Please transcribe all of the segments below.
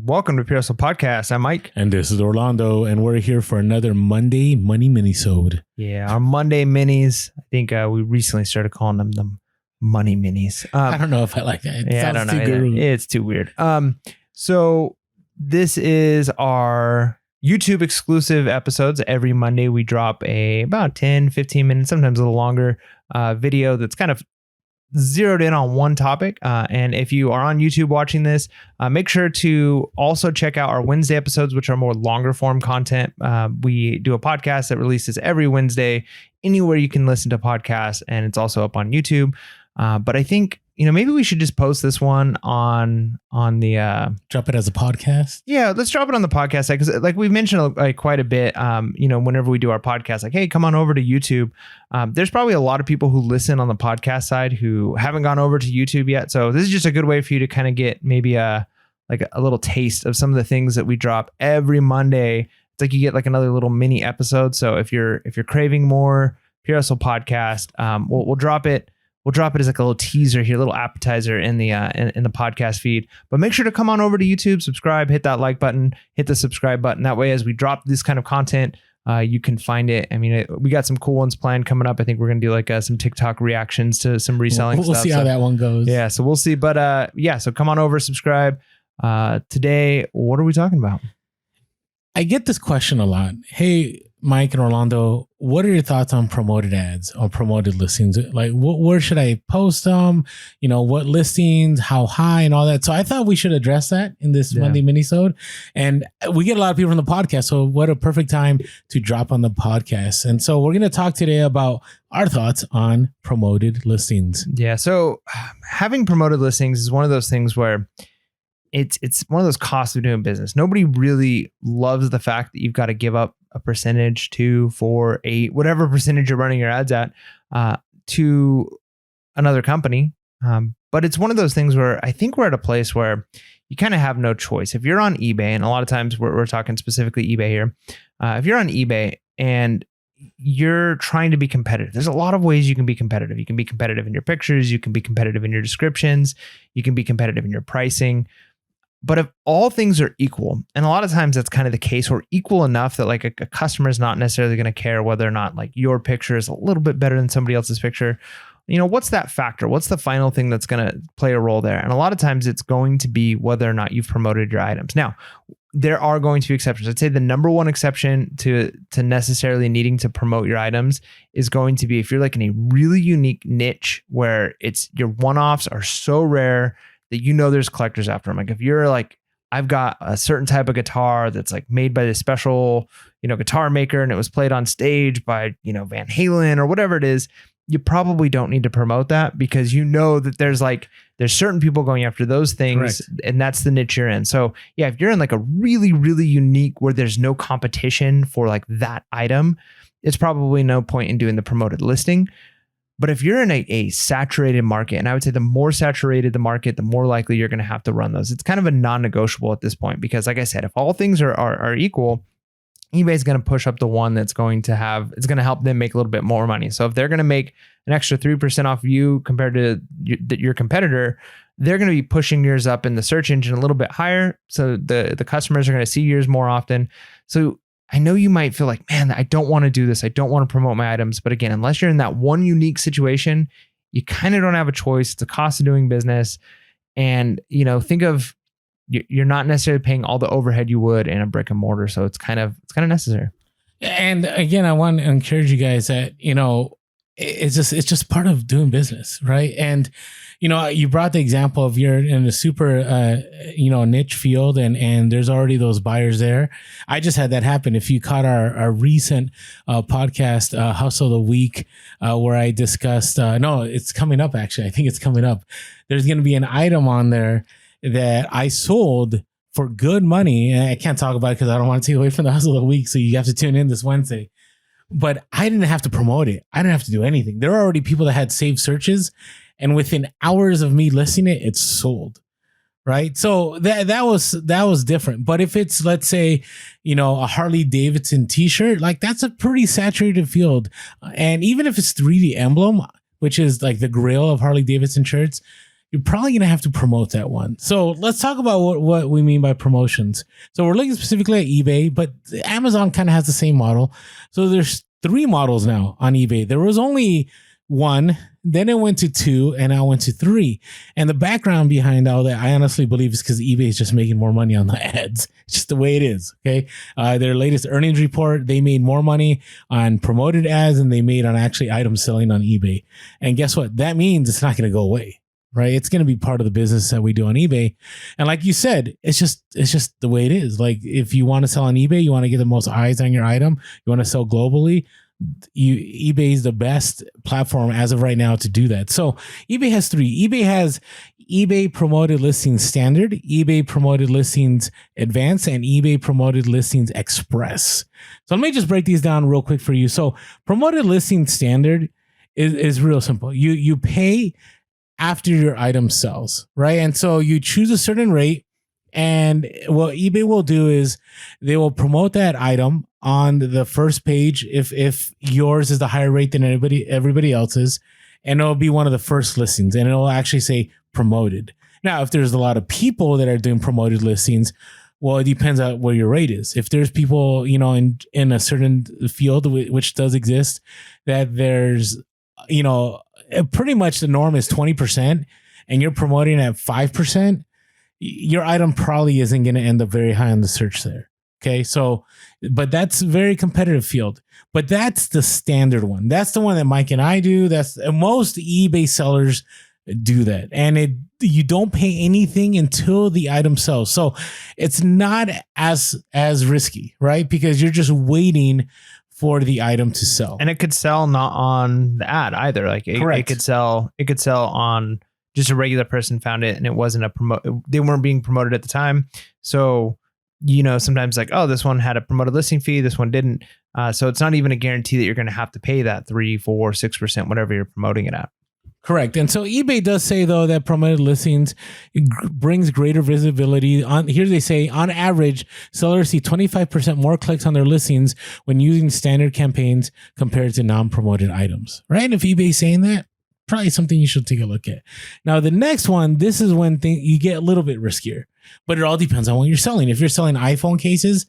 Welcome to PHP Podcast. I'm Mike. And this is Orlando, and we're here for another Monday Money Minisode. Yeah, our Monday Minis. I think we recently started calling them the Money Minis. I don't know if I like that. I don't know. It's too weird. So this is our YouTube exclusive episodes. Every Monday we drop about 10, 15 minutes, sometimes a little longer video that's kind of zeroed in on one topic. And if you are on YouTube watching this, make sure to also check out our Wednesday episodes, which are more longer form content. We do a podcast that releases every Wednesday anywhere you can listen to podcasts, and it's also up on YouTube. But I think, maybe we should just post this one on the drop it as a podcast. Yeah, let's drop it on the podcast side, because like we've mentioned quite a bit, whenever we do our podcast, like, hey, come on over to YouTube. There's probably a lot of people who listen on the podcast side who haven't gone over to YouTube yet. So this is just a good way for you to kind of get maybe a little taste of some of the things that we drop every Monday. It's like you get like another little mini episode. So if you're craving more PHP podcast, we'll drop it. We'll drop it as like a little teaser here, a little appetizer in the podcast feed. But make sure to come on over to YouTube, subscribe, hit that like button, hit the subscribe button. That way, as we drop this kind of content, you can find it. I mean, we got some cool ones planned coming up. I think we're going to do like some TikTok reactions to some reselling stuff. We'll see how that one goes. Yeah, so we'll see. But so come on over, subscribe. Today, what are we talking about? I get this question a lot. Hey, Mike and Orlando, what are your thoughts on promoted ads or promoted listings? Like, where should I post them? What listings, how high, and all that. So I thought we should address that in this Monday minisode. And we get a lot of people from the podcast, so what a perfect time to drop on the podcast. And so we're going to talk today about our thoughts on promoted listings. Yeah. So having promoted listings is one of those things where it's one of those costs of doing business. Nobody really loves the fact that you've got to give up a percentage, 2, 4, 8, whatever percentage you're running your ads at, to another company. But it's one of those things where I think we're at a place where you kind of have no choice. If you're on eBay, and a lot of times we're talking specifically eBay here. If you're on eBay and you're trying to be competitive, there's a lot of ways you can be competitive. You can be competitive in your pictures. You can be competitive in your descriptions. You can be competitive in your pricing. But if all things are equal, and a lot of times that's kind of the case, or equal enough that like a customer is not necessarily going to care whether or not like your picture is a little bit better than somebody else's picture. What's that factor? What's the final thing that's going to play a role there? And a lot of times it's going to be whether or not you've promoted your items. Now, there are going to be exceptions. I'd say the number one exception to necessarily needing to promote your items is going to be if you're like in a really unique niche where it's your one-offs are so rare that there's collectors after them. Like if you're like, I've got a certain type of guitar that's like made by this special, guitar maker, and it was played on stage by, Van Halen or whatever it is, you probably don't need to promote that, because that there's certain people going after those things. Correct. And that's the niche you're in. So yeah, if you're in like a really, really unique where there's no competition for like that item, it's probably no point in doing the promoted listing. But if you're in a saturated market, and I would say the more saturated the market, the more likely you're going to have to run those. It's kind of a non-negotiable at this point, because like I said, if all things are equal, eBay's going to push up the one that's going to help them make a little bit more money. So if they're going to make an extra 3% off you compared to your competitor, they're going to be pushing yours up in the search engine a little bit higher. So the customers are going to see yours more often. So I know you might feel like, man, I don't want to do this. I don't want to promote my items. But again, unless you're in that one unique situation, you kind of don't have a choice. It's a cost of doing business. And, think of, you're not necessarily paying all the overhead you would in a brick and mortar. So it's kind of necessary. And again, I want to encourage you guys that, it's just part of doing business, right? And you brought the example of you're in a super niche field, and there's already those buyers there. I just had that happen. If you caught our recent podcast, Hustle the Week, where I discussed, no, it's coming up actually. I think it's coming up. There's going to be an item on there that I sold for good money, and I can't talk about it because I don't want to take away from the Hustle of the Week. So you have to tune in this Wednesday. But I didn't have to promote it. I didn't have to do anything. There were already people that had saved searches, and within hours of me listing it, it's sold. Right. So that was different. But if it's, let's say, a Harley Davidson t-shirt, like that's a pretty saturated field. And even if it's 3D emblem, which is like the grail of Harley Davidson shirts, you're probably going to have to promote that one. So let's talk about what we mean by promotions. So we're looking specifically at eBay, but Amazon kind of has the same model. So there's 3 models now on eBay. There was only 1, then it went to 2, and now went to 3. And the background behind all that, I honestly believe, is because eBay is just making more money on the ads. It's just the way it is. Okay. Their latest earnings report, they made more money on promoted ads than they made on actually items selling on eBay. And guess what? That means it's not going to go away. Right. It's going to be part of the business that we do on eBay. And like you said, it's just the way it is. Like if you want to sell on eBay, you want to get the most eyes on your item, you want to sell globally, eBay is the best platform as of right now to do that. So eBay has 3. eBay has eBay Promoted Listings Standard, eBay Promoted Listings Advanced, and eBay Promoted Listings Express. So let me just break these down real quick for you. So Promoted Listings Standard is real simple. You pay after your item sells, right? And so you choose a certain rate, and what eBay will do is they will promote that item on the first page if yours is the higher rate than everybody else's, and it'll be one of the first listings, and it'll actually say promoted. Now, if there's a lot of people that are doing promoted listings, well, it depends on where your rate is. If there's people, in a certain field, which does exist, that there's, pretty much the norm is 20%, and you're promoting at 5%, your item probably isn't going to end up very high on the search there. Okay. So, but that's a very competitive field, but that's the standard one. That's the one that Mike and I do. That's most eBay sellers do that. And you don't pay anything until the item sells. So it's not as risky, right? Because you're just waiting for the item to sell. And it could sell not on the ad either. Like it could sell on just a regular person found it and it wasn't they weren't being promoted at the time. So, sometimes like, oh, this one had a promoted listing fee, this one didn't. So it's not even a guarantee that you're going to have to pay that 3, 4, 6%, whatever you're promoting it at. Correct. And so eBay does say, though, that promoted listings brings greater visibility. Here they say, on average, sellers see 25% more clicks on their listings when using standard campaigns compared to non-promoted items. Right? And if eBay's saying that, probably something you should take a look at. Now, the next one, this is when you get a little bit riskier, but it all depends on what you're selling. If you're selling iPhone cases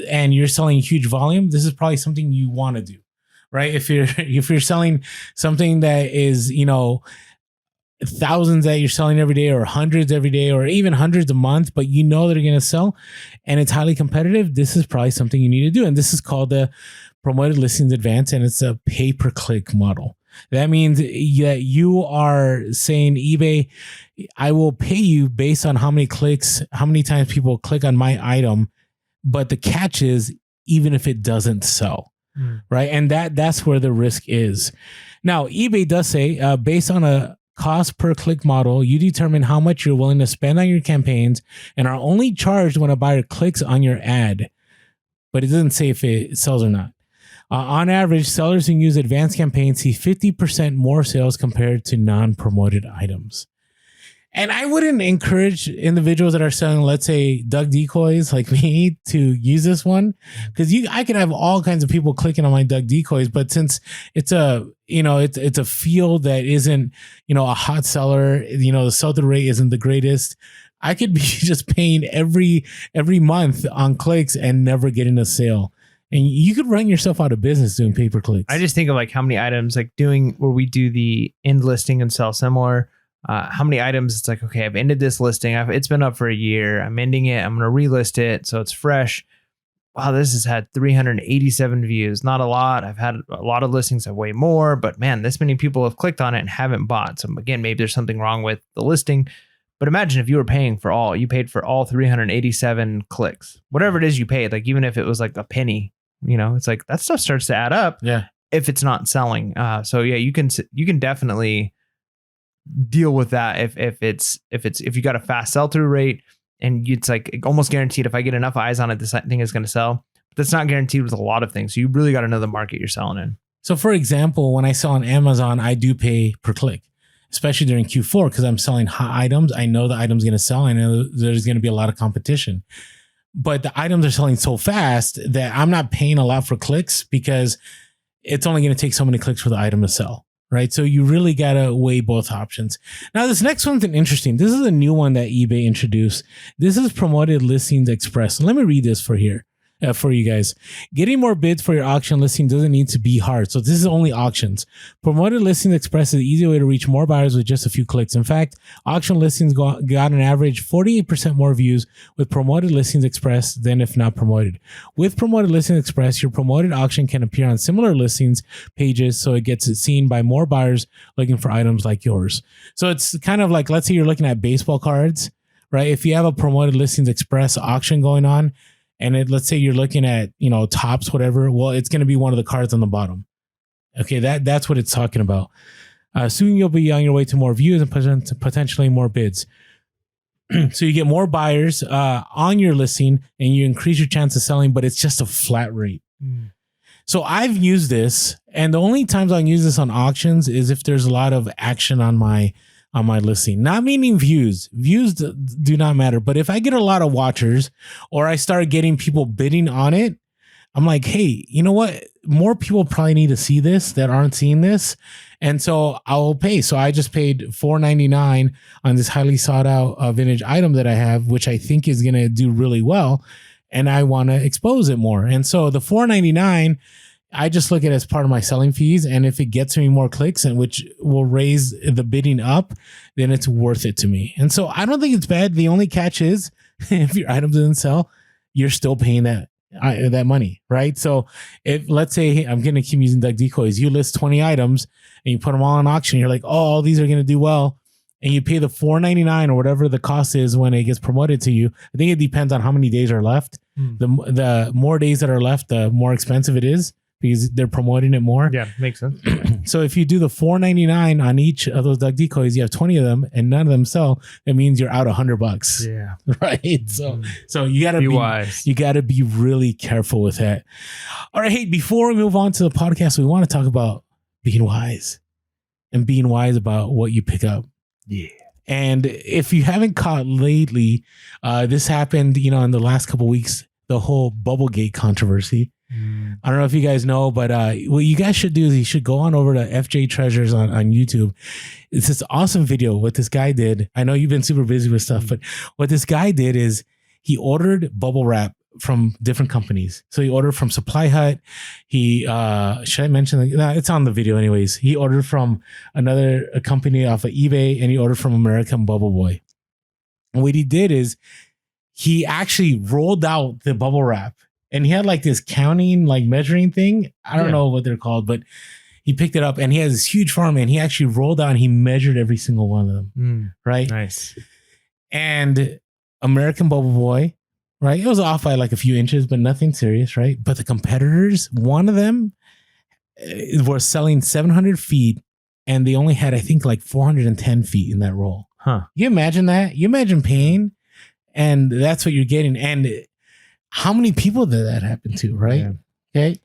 and you're selling huge volume, this is probably something you want to do. Right. If you're selling something that is, thousands that you're selling every day or hundreds every day or even hundreds a month, but that are going to sell and it's highly competitive, this is probably something you need to do. And this is called the Promoted Listings Advanced, and it's a pay-per-click model. That means that you are saying, eBay, I will pay you based on how many clicks, how many times people click on my item. But the catch is, even if it doesn't sell. Right. And that's where the risk is. Now, eBay does say, based on a cost per click model, you determine how much you're willing to spend on your campaigns and are only charged when a buyer clicks on your ad. But it doesn't say if it sells or not. On average, sellers who use advanced campaigns see 50% more sales compared to non-promoted items. And I wouldn't encourage individuals that are selling, let's say, duck decoys like me to use this one, because I could have all kinds of people clicking on my duck decoys. But since it's it's a field that isn't, a hot seller, the sell-through rate isn't the greatest. I could be just paying every month on clicks and never getting a sale. And you could run yourself out of business doing pay-per-clicks. I just think of like how many items, like doing where we do the end listing and sell similar. How many items it's like, okay, I've ended this listing. It's been up for a year. I'm ending it. I'm going to relist it. So it's fresh. Wow, this has had 387 views. Not a lot. I've had a lot of listings have way more, but man, this many people have clicked on it and haven't bought. So again, maybe there's something wrong with the listing. But imagine if you were you paid for all 387 clicks, whatever it is you paid, like even if it was like a penny, it's like that stuff starts to add up. Yeah. If it's not selling. So yeah, you can definitely deal with that if you got a fast sell-through rate and it's like almost guaranteed if I get enough eyes on it, this thing is going to sell. But that's not guaranteed with a lot of things. So you really got to know the market you're selling in. So for example, when I sell on Amazon, I do pay per click, especially during Q4 because I'm selling hot items. I know the item's going to sell. I know there's going to be a lot of competition. But the items are selling so fast that I'm not paying a lot for clicks because it's only going to take so many clicks for the item to sell. right? So you really got to weigh both options. Now, this next one's interesting. This is a new one that eBay introduced. This is Promoted Listings Express. Let me read this for you guys. Getting more bids for your auction listing doesn't need to be hard. So this is only auctions. Promoted Listings Express is the easy way to reach more buyers with just a few clicks. In fact, auction listings got an average 48% more views with Promoted Listings Express than if not promoted. With Promoted Listings Express, your promoted auction can appear on similar listings pages, so it gets seen by more buyers looking for items like yours. So it's kind of like, let's say you're looking at baseball cards, right? If you have a Promoted Listings Express auction going on, and let's say you're looking at, tops, whatever. Well, it's going to be one of the cards on the bottom. Okay, that's what it's talking about. Soon you'll be on your way to more views and potentially more bids. So you get more buyers on your listing and you increase your chance of selling, but it's just a flat rate. So I've used this, and the only times I use this on auctions is if there's a lot of action on my listing, not meaning views. Views do not matter. But if I get a lot of watchers or I start getting people bidding on it, I'm like, hey, you know what? More people probably need to see this that aren't seeing this. And so I'll pay. So I just paid $4.99 on this highly sought out vintage item that I have, which I think is going to do really well. And I want to expose it more. And so the $4.99, I just look at it as part of my selling fees. And if it gets me more clicks, and which will raise the bidding up, then it's worth it to me. And so I don't think it's bad. The only catch is if your item doesn't sell, you're still paying that money, right? So if, let's say, I'm going to keep using Duck Decoys, you list 20 items and you put them all on auction. You're like, oh, all these are going to do well. And you pay the $4.99 or whatever the cost is when it gets promoted to you. I think it depends on how many days are left. The more days that are left, the more expensive it is, because they're promoting it more. Yeah, makes sense. So if you do the $4.99 on each of those Duck Decoys, you have 20 of them and none of them sell, that means you're out $100. Yeah. Right. So you gotta be wise. You gotta be really careful with that. All right. Hey, before we move on to the podcast, we want to talk about being wise and being wise about what you pick up. Yeah. And if you haven't caught lately, this happened, in the last couple of weeks, the whole Bubblegate controversy. I don't know if you guys know, but what you guys should do is you should go on over to FJ Treasures on YouTube. It's this awesome video. What this guy did, I know you've been super busy with stuff, but what this guy did is he ordered bubble wrap from different companies. So he ordered from Supply Hut. He, should I mention that? No, it's on the video anyways. He ordered from another company off of eBay, and he ordered from American Bubble Boy. And what he did is he actually rolled out the bubble wrap. And he had like this counting, like measuring thing. I don't know what they're called, but he picked it up and he has this huge farm and he actually rolled out and he measured every single one of them. Right. Nice. And American Bubble Boy, right? It was off by like a few inches, but nothing serious. Right. But the competitors, one of them was selling 700 feet and they only had, I think, like 410 feet in that roll. Huh. You imagine that? You imagine paying and that's what you're getting. And how many people did that happen to, right? Yeah. Okay.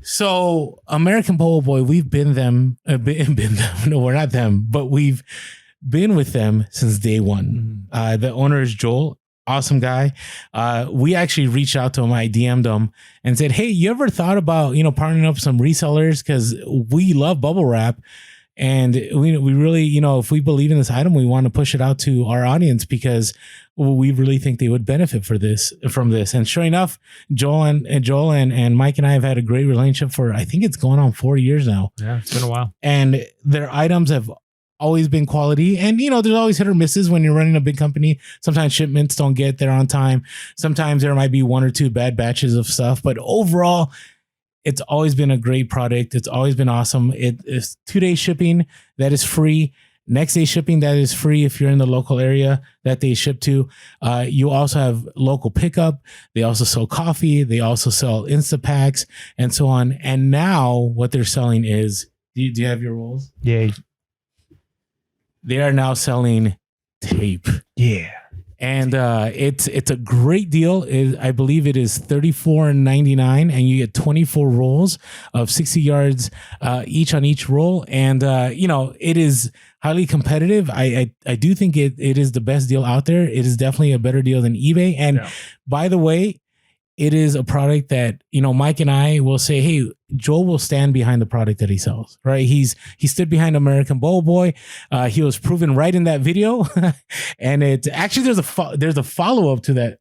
So American Bubble Boy, we've been them. No, we're not them, but we've been with them since day one. The owner is Joel, awesome guy. We actually reached out to him. I DM'd him and said, hey, you ever thought about, partnering up with some resellers? Because we love bubble wrap. And we really, if we believe in this item, we want to push it out to our audience because we really think they would benefit from this. And sure enough, Joel and Mike and I have had a great relationship for, I think it's going on 4 years now. Yeah, it's been a while. And their items have always been quality. And, there's always hit or misses when you're running a big company. Sometimes shipments don't get there on time. Sometimes there might be one or two bad batches of stuff. But overall, it's always been a great product. It's always been awesome. It is 2-day shipping that is free. Next day shipping that is free if you're in the local area that they ship to. You also have local pickup. They also sell coffee. They also sell Instapacks and so on. And now what they're selling is, do you have your rolls? Yeah. They are now selling tape. Yeah. And it's a great deal. I believe it is $34.99, and you get 24 rolls of 60 yards each on each roll. And it is highly competitive. I do think it is the best deal out there. It is definitely a better deal than eBay. And by the way, it is a product that, Mike and I will say, hey, Joel will stand behind the product that he sells, right? He stood behind American Bowl Boy. He was proven right in that video. And it actually, there's a follow-up to that.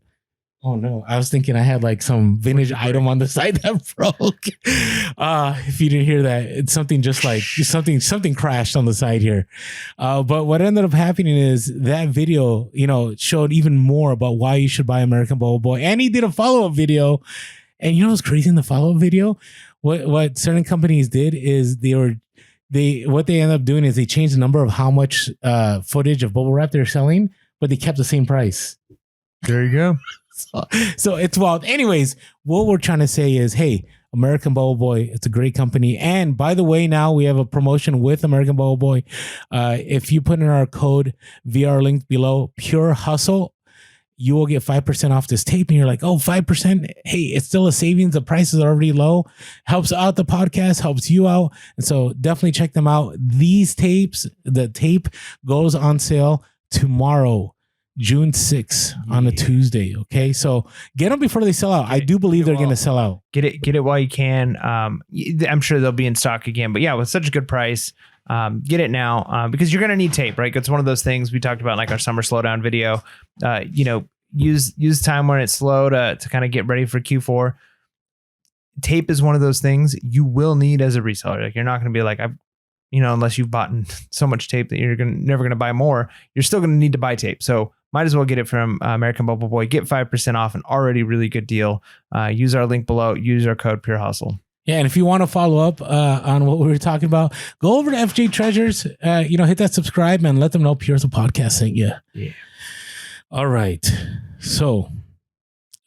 Oh no, I was thinking I had like some vintage item on the side that broke. If you didn't hear that, it's something just like something crashed on the side here. But what ended up happening is that video, showed even more about why you should buy American Bowl Boy. And he did a follow-up video. And what's crazy in the follow-up video? What certain companies did is what they end up doing is they changed the number of how much footage of bubble wrap they're selling, but they kept the same price. There you go. So it's wild. Anyways, what we're trying to say is, hey, American Bubble Boy, it's a great company. And by the way, now we have a promotion with American Bubble Boy. If you put in our code via our link below, Pure Hustle, you will get 5% off this tape. And you're like, oh, 5%. Hey, it's still a savings. The price is already low. Helps out the podcast, helps you out. And so definitely check them out. These tapes, the tape goes on sale tomorrow, June 6th on a Tuesday. Okay. So get them before they sell out. I do believe they're going to sell out. Get it while you can. I'm sure they'll be in stock again, but yeah, with such a good price, get it now because you're going to need tape, right? It's one of those things we talked about in like our summer slowdown video. Use time when it's slow to kind of get ready for Q4. Tape is one of those things you will need as a reseller. Like you're not going to be like, unless you've bought so much tape that you're never going to buy more, you're still going to need to buy tape. So might as well get it from American Bubble Boy. Get 5% off, an already really good deal. Use our link below. Use our code Pure Hustle. Yeah, and if you want to follow up on what we were talking about, go over to FJ Treasures. Hit that subscribe and let them know Pure's a podcast sent you. Yeah. All right. So,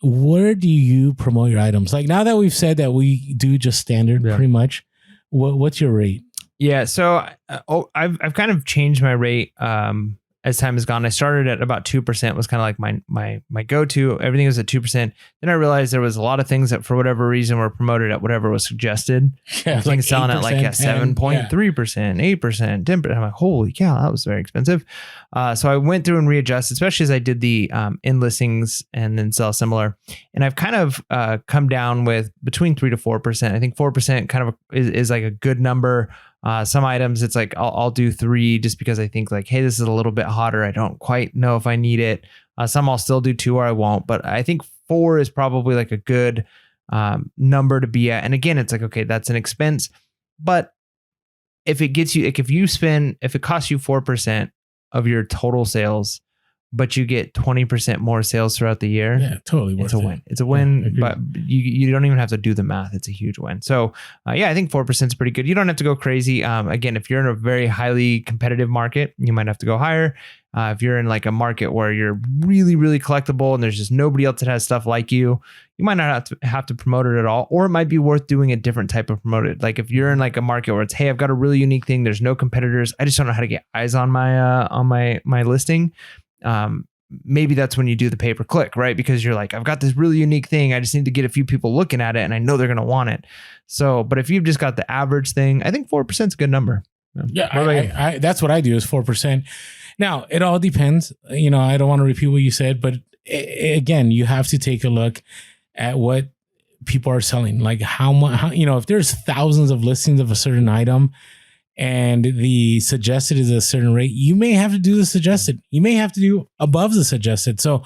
where do you promote your items? Like now that we've said that we do just standard, pretty much. What's your rate? Yeah, so I've kind of changed my rate as time has gone. I started at about 2%, was kind of like my go-to. Everything was at 2%. Then I realized there was a lot of things that for whatever reason were promoted at whatever was suggested. Yeah, like selling at like 7.3%, 8%, 10%. I'm like, holy cow, that was very expensive. So I went through and readjusted, especially as I did the in listings and then sell similar. And I've kind of come down with between 3 to 4%. I think 4% kind of is like a good number. Some items it's like I'll do 3 just because I think like, hey, this is a little bit hotter. I don't quite know if I need it. Some I'll still do 2 or I won't, but I think 4 is probably like a good number to be at. And again, it's like, okay, that's an expense, but if it costs you 4% of your total sales, but you get 20% more sales throughout the year. Yeah, totally. It's a win. It's a win, but you don't even have to do the math. It's a huge win. So I think 4% is pretty good. You don't have to go crazy. Again, if you're in a very highly competitive market, you might have to go higher. If you're in like a market where you're really, really collectible and there's just nobody else that has stuff like you might not have to promote it at all, or it might be worth doing a different type of promoted. Like if you're in like a market where it's, hey, I've got a really unique thing. There's no competitors. I just don't know how to get eyes on my listing. Maybe that's when you do the pay-per-click, right? Because you're like, I've got this really unique thing. I just need to get a few people looking at it and I know they're going to want it. So, but if you've just got the average thing, I think 4% is a good number. Yeah. I that's what I do is 4%. Now it all depends, I don't want to repeat what you said, but again, you have to take a look at what people are selling. Like how much, if there's thousands of listings of a certain item, and the suggested is a certain rate, you may have to do the suggested. You may have to do above the suggested. So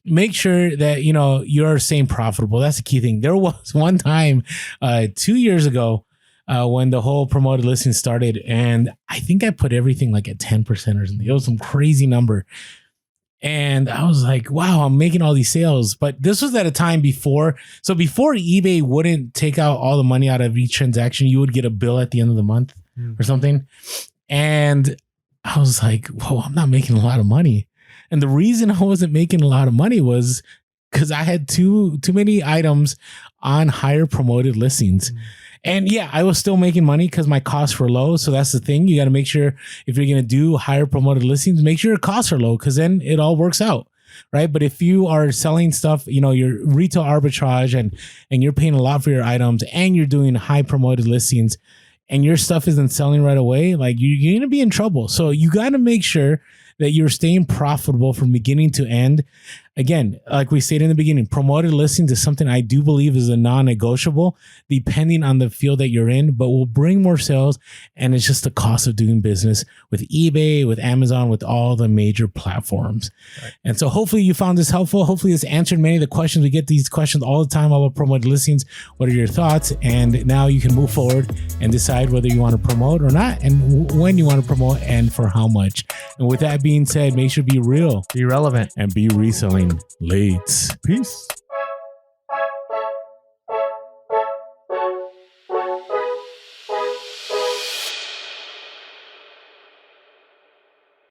make sure that, you're staying profitable. That's the key thing. There was one time 2 years ago when the whole promoted listing started, and I think I put everything like at 10% or something. It was some crazy number. And I was like, wow, I'm making all these sales. But this was at a time before. So before eBay wouldn't take out all the money out of each transaction, you would get a bill at the end of the month or something. And I was like, whoa, I'm not making a lot of money. And the reason I wasn't making a lot of money was because I had too many items on higher promoted listings. And yeah, I was still making money because my costs were low. So that's the thing. You got to make sure if you're going to do higher promoted listings, make sure your costs are low because then it all works out. Right. But if you are selling stuff, your retail arbitrage and you're paying a lot for your items and you're doing high promoted listings and your stuff isn't selling right away, like you're going to be in trouble. So you got to make sure that you're staying profitable from beginning to end. again, like we stated in the beginning, promoted listings is something I do believe is a non-negotiable depending on the field that you're in, but will bring more sales. And it's just the cost of doing business with eBay, with Amazon, with all the major platforms. Right. And so hopefully you found this helpful. Hopefully it's answered many of the questions. We get these questions all the time about promoted listings. What are your thoughts? And now you can move forward and decide whether you want to promote or not, and when you want to promote and for how much. And with that being said, make sure to be real, be relevant, and be reselling late. Peace.